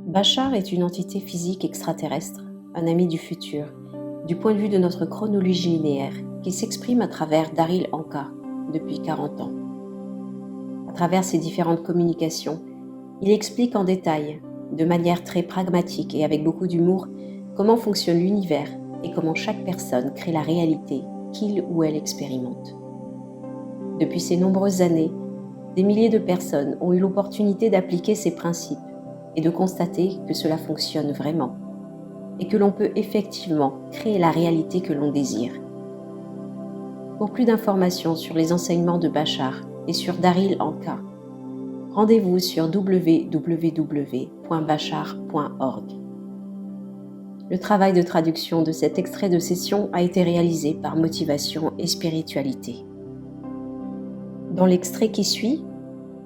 Bachar est une entité physique extraterrestre, un ami du futur, du point de vue de notre chronologie linéaire, qui s'exprime à travers Daryl Anka depuis 40 ans. À travers ses différentes communications, il explique en détail, de manière très pragmatique et avec beaucoup d'humour, comment fonctionne l'univers et comment chaque personne crée la réalité qu'il ou elle expérimente. Depuis ces nombreuses années, des milliers de personnes ont eu l'opportunité d'appliquer ces principes et de constater que cela fonctionne vraiment et que l'on peut effectivement créer la réalité que l'on désire. Pour plus d'informations sur les enseignements de Bachar et sur Daryl Anka, rendez-vous sur www.bachar.org. Le travail de traduction de cet extrait de session a été réalisé par Motivation et Spiritualité. Dans l'extrait qui suit,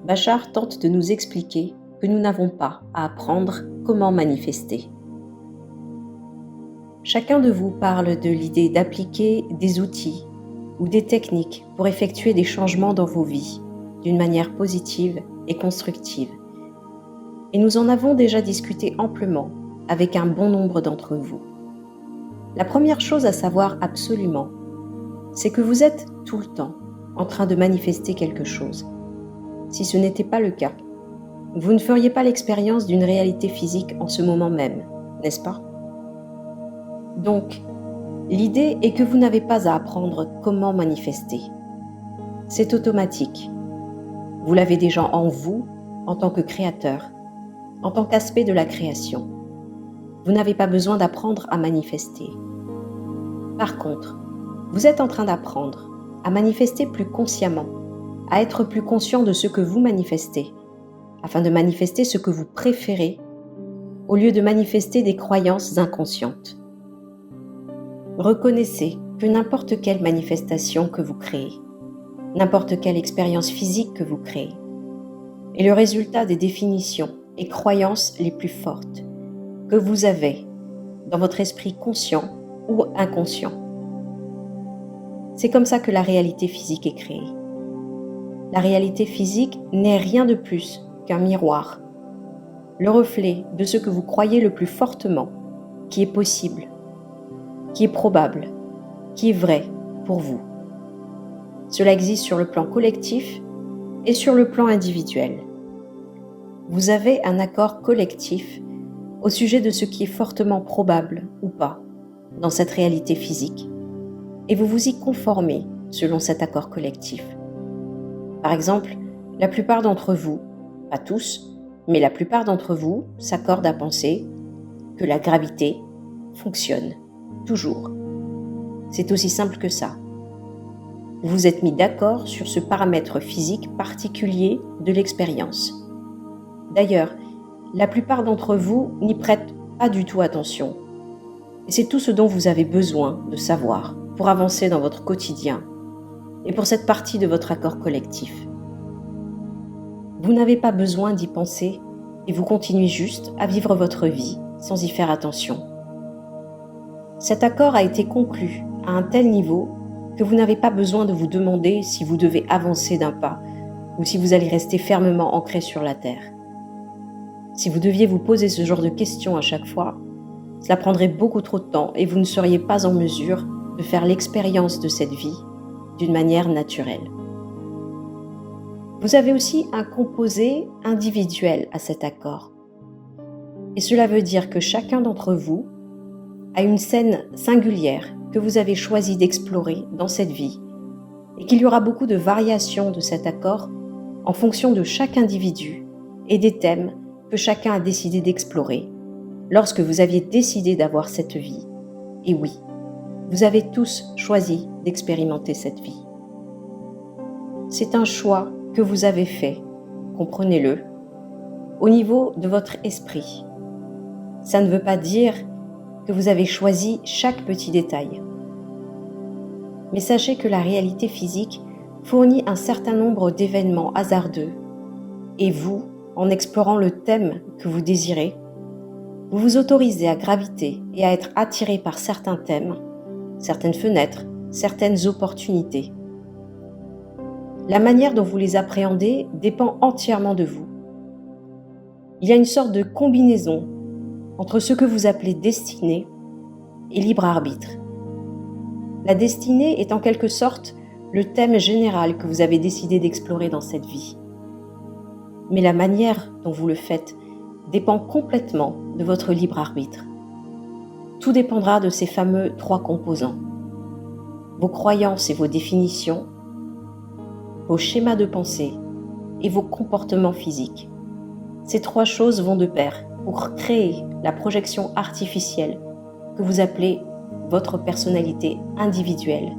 Bachar tente de nous expliquer que nous n'avons pas à apprendre comment manifester. Chacun de vous parle de l'idée d'appliquer des outils ou des techniques pour effectuer des changements dans vos vies d'une manière positive et constructive. Et nous en avons déjà discuté amplement avec un bon nombre d'entre vous. La première chose à savoir absolument, c'est que vous êtes tout le temps en train de manifester quelque chose. Si ce n'était pas le cas, vous ne feriez pas l'expérience d'une réalité physique en ce moment même, n'est-ce pas? Donc, l'idée est que vous n'avez pas à apprendre comment manifester. C'est automatique. Vous l'avez déjà en vous, en tant que créateur, en tant qu'aspect de la création. Vous n'avez pas besoin d'apprendre à manifester. Par contre, vous êtes en train d'apprendre à manifester plus consciemment, à être plus conscient de ce que vous manifestez, afin de manifester ce que vous préférez, au lieu de manifester des croyances inconscientes. Reconnaissez que n'importe quelle manifestation que vous créez, n'importe quelle expérience physique que vous créez, est le résultat des définitions et croyances les plus fortes que vous avez dans votre esprit conscient ou inconscient. C'est comme ça que la réalité physique est créée. La réalité physique n'est rien de plus qu'un miroir, le reflet de ce que vous croyez le plus fortement, qui est possible, qui est probable, qui est vrai pour vous. Cela existe sur le plan collectif et sur le plan individuel. Vous avez un accord collectif au sujet de ce qui est fortement probable ou pas dans cette réalité physique, et vous vous y conformez selon cet accord collectif. Par exemple, la plupart d'entre vous, pas tous, mais la plupart d'entre vous s'accordent à penser que la gravité fonctionne toujours. C'est aussi simple que ça. Vous vous êtes mis d'accord sur ce paramètre physique particulier de l'expérience. D'ailleurs, la plupart d'entre vous n'y prêtent pas du tout attention. Et c'est tout ce dont vous avez besoin de savoir pour avancer dans votre quotidien et pour cette partie de votre accord collectif. Vous n'avez pas besoin d'y penser et vous continuez juste à vivre votre vie sans y faire attention. Cet accord a été conclu à un tel niveau que vous n'avez pas besoin de vous demander si vous devez avancer d'un pas ou si vous allez rester fermement ancré sur la terre. Si vous deviez vous poser ce genre de questions à chaque fois, cela prendrait beaucoup trop de temps et vous ne seriez pas en mesure de faire l'expérience de cette vie d'une manière naturelle. Vous avez aussi un composé individuel à cet accord. Et cela veut dire que chacun d'entre vous a une scène singulière que vous avez choisi d'explorer dans cette vie et qu'il y aura beaucoup de variations de cet accord en fonction de chaque individu et des thèmes que chacun a décidé d'explorer lorsque vous aviez décidé d'avoir cette vie. Et oui, vous avez tous choisi d'expérimenter cette vie. C'est un choix que vous avez fait, comprenez-le, au niveau de votre esprit. Ça ne veut pas dire que vous avez choisi chaque petit détail. Mais sachez que la réalité physique fournit un certain nombre d'événements hasardeux et vous, en explorant le thème que vous désirez, vous vous autorisez à graviter et à être attiré par certains thèmes, certaines fenêtres, certaines opportunités. La manière dont vous les appréhendez dépend entièrement de vous. Il y a une sorte de combinaison entre ce que vous appelez destinée et libre arbitre. La destinée est en quelque sorte le thème général que vous avez décidé d'explorer dans cette vie. Mais la manière dont vous le faites dépend complètement de votre libre arbitre. Tout dépendra de ces fameux 3 composants. Vos croyances et vos définitions, vos schémas de pensée et vos comportements physiques. Ces 3 choses vont de pair pour créer la projection artificielle que vous appelez votre personnalité individuelle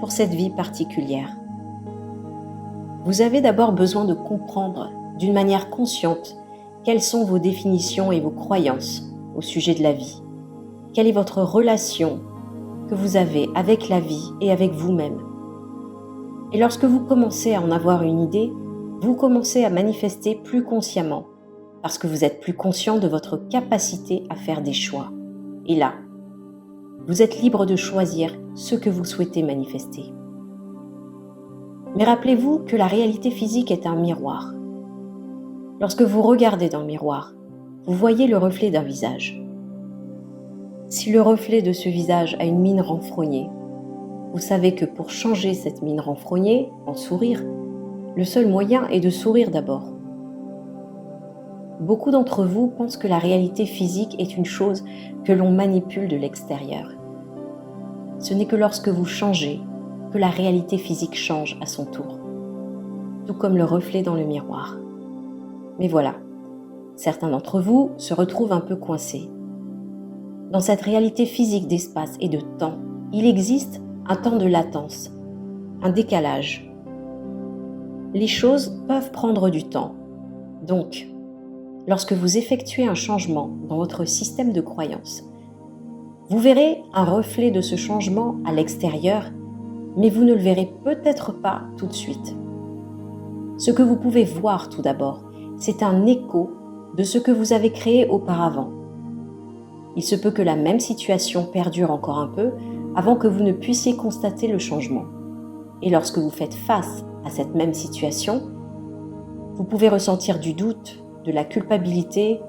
pour cette vie particulière. Vous avez d'abord besoin de comprendre d'une manière consciente quelles sont vos définitions et vos croyances au sujet de la vie. Quelle est votre relation que vous avez avec la vie et avec vous-même. Et lorsque vous commencez à en avoir une idée, vous commencez à manifester plus consciemment, parce que vous êtes plus conscient de votre capacité à faire des choix. Et là, vous êtes libre de choisir ce que vous souhaitez manifester. Mais rappelez-vous que la réalité physique est un miroir. Lorsque vous regardez dans le miroir, vous voyez le reflet d'un visage. Si le reflet de ce visage a une mine renfrognée, vous savez que pour changer cette mine renfrognée en sourire, le seul moyen est de sourire d'abord. Beaucoup d'entre vous pensent que la réalité physique est une chose que l'on manipule de l'extérieur. Ce n'est que lorsque vous changez que la réalité physique change à son tour, tout comme le reflet dans le miroir. Mais voilà, certains d'entre vous se retrouvent un peu coincés. Dans cette réalité physique d'espace et de temps, il existe un temps de latence, un décalage. Les choses peuvent prendre du temps. Donc, lorsque vous effectuez un changement dans votre système de croyance, vous verrez un reflet de ce changement à l'extérieur, mais vous ne le verrez peut-être pas tout de suite. Ce que vous pouvez voir tout d'abord, c'est un écho de ce que vous avez créé auparavant. Il se peut que la même situation perdure encore un peu avant que vous ne puissiez constater le changement. Et lorsque vous faites face à cette même situation, vous pouvez ressentir du doute, de la culpabilité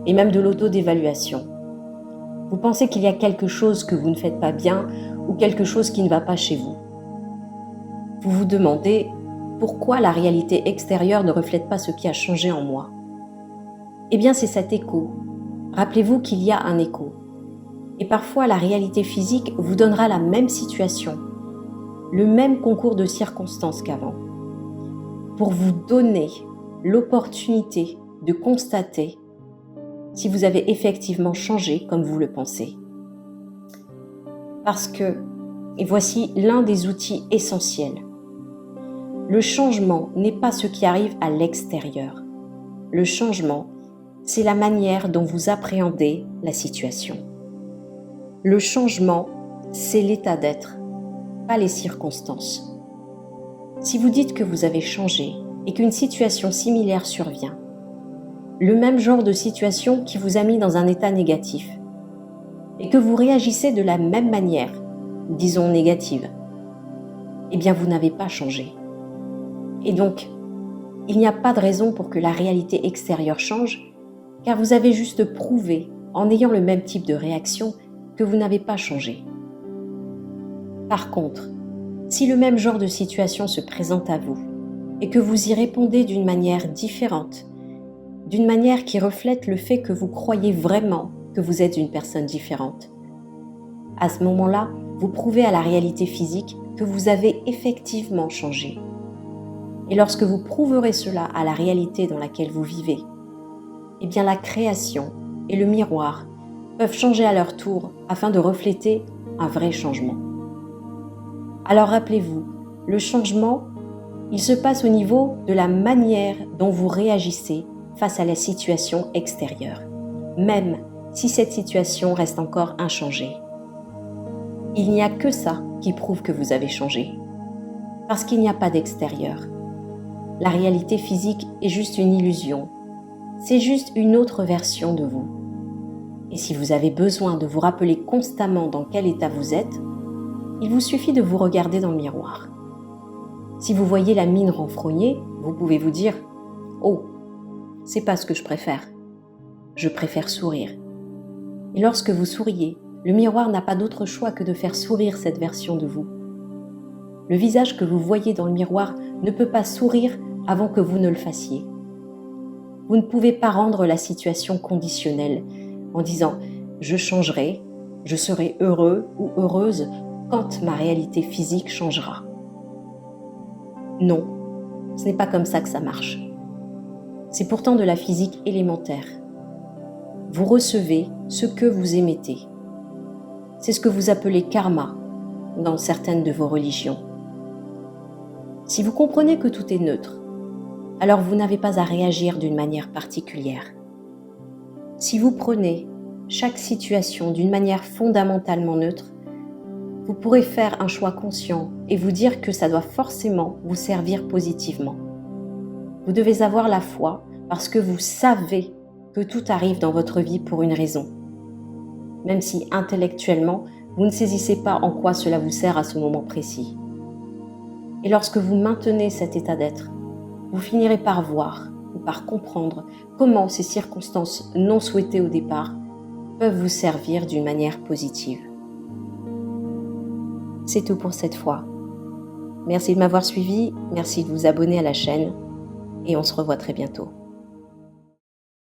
et même de l'autodévaluation. Vous pensez qu'il y a quelque chose que vous ne faites pas bien ou quelque chose qui ne va pas chez vous. Vous vous demandez pourquoi la réalité extérieure ne reflète pas ce qui a changé en moi. Eh bien, c'est cet écho. Rappelez-vous qu'il y a un écho. Et parfois, la réalité physique vous donnera la même situation, le même concours de circonstances qu'avant, pour vous donner l'opportunité de constater si vous avez effectivement changé comme vous le pensez. Parce que, et voici l'un des outils essentiels, le changement n'est pas ce qui arrive à l'extérieur. Le changement, c'est la manière dont vous appréhendez la situation. Le changement, c'est l'état d'être, pas les circonstances. Si vous dites que vous avez changé et qu'une situation similaire survient, le même genre de situation qui vous a mis dans un état négatif, et que vous réagissez de la même manière, disons négative, eh bien vous n'avez pas changé. Et donc, il n'y a pas de raison pour que la réalité extérieure change, car vous avez juste prouvé, en ayant le même type de réaction, que vous n'avez pas changé. Par contre, si le même genre de situation se présente à vous, et que vous y répondez d'une manière différente, d'une manière qui reflète le fait que vous croyez vraiment que vous êtes une personne différente, à ce moment-là, vous prouvez à la réalité physique que vous avez effectivement changé. Et lorsque vous prouverez cela à la réalité dans laquelle vous vivez, eh bien la création et le miroir peuvent changer à leur tour afin de refléter un vrai changement. Alors rappelez-vous, le changement, il se passe au niveau de la manière dont vous réagissez face à la situation extérieure, même si cette situation reste encore inchangée. Il n'y a que ça qui prouve que vous avez changé, parce qu'il n'y a pas d'extérieur. La réalité physique est juste une illusion, c'est juste une autre version de vous. Et si vous avez besoin de vous rappeler constamment dans quel état vous êtes, il vous suffit de vous regarder dans le miroir. Si vous voyez la mine renfrognée, vous pouvez vous dire « Oh, c'est pas ce que je préfère. Je préfère sourire. Et lorsque vous souriez, le miroir n'a pas d'autre choix que de faire sourire cette version de vous. Le visage que vous voyez dans le miroir ne peut pas sourire avant que vous ne le fassiez. Vous ne pouvez pas rendre la situation conditionnelle en disant « je changerai, je serai heureux ou heureuse quand ma réalité physique changera ». Non, ce n'est pas comme ça que ça marche. C'est pourtant de la physique élémentaire. Vous recevez ce que vous émettez. C'est ce que vous appelez karma dans certaines de vos religions. Si vous comprenez que tout est neutre, alors vous n'avez pas à réagir d'une manière particulière. Si vous prenez chaque situation d'une manière fondamentalement neutre, vous pourrez faire un choix conscient et vous dire que ça doit forcément vous servir positivement. Vous devez avoir la foi parce que vous savez que tout arrive dans votre vie pour une raison. Même si intellectuellement, vous ne saisissez pas en quoi cela vous sert à ce moment précis. Et lorsque vous maintenez cet état d'être, vous finirez par voir ou par comprendre comment ces circonstances non souhaitées au départ peuvent vous servir d'une manière positive. C'est tout pour cette fois. Merci de m'avoir suivi, merci de vous abonner à la chaîne et on se revoit très bientôt.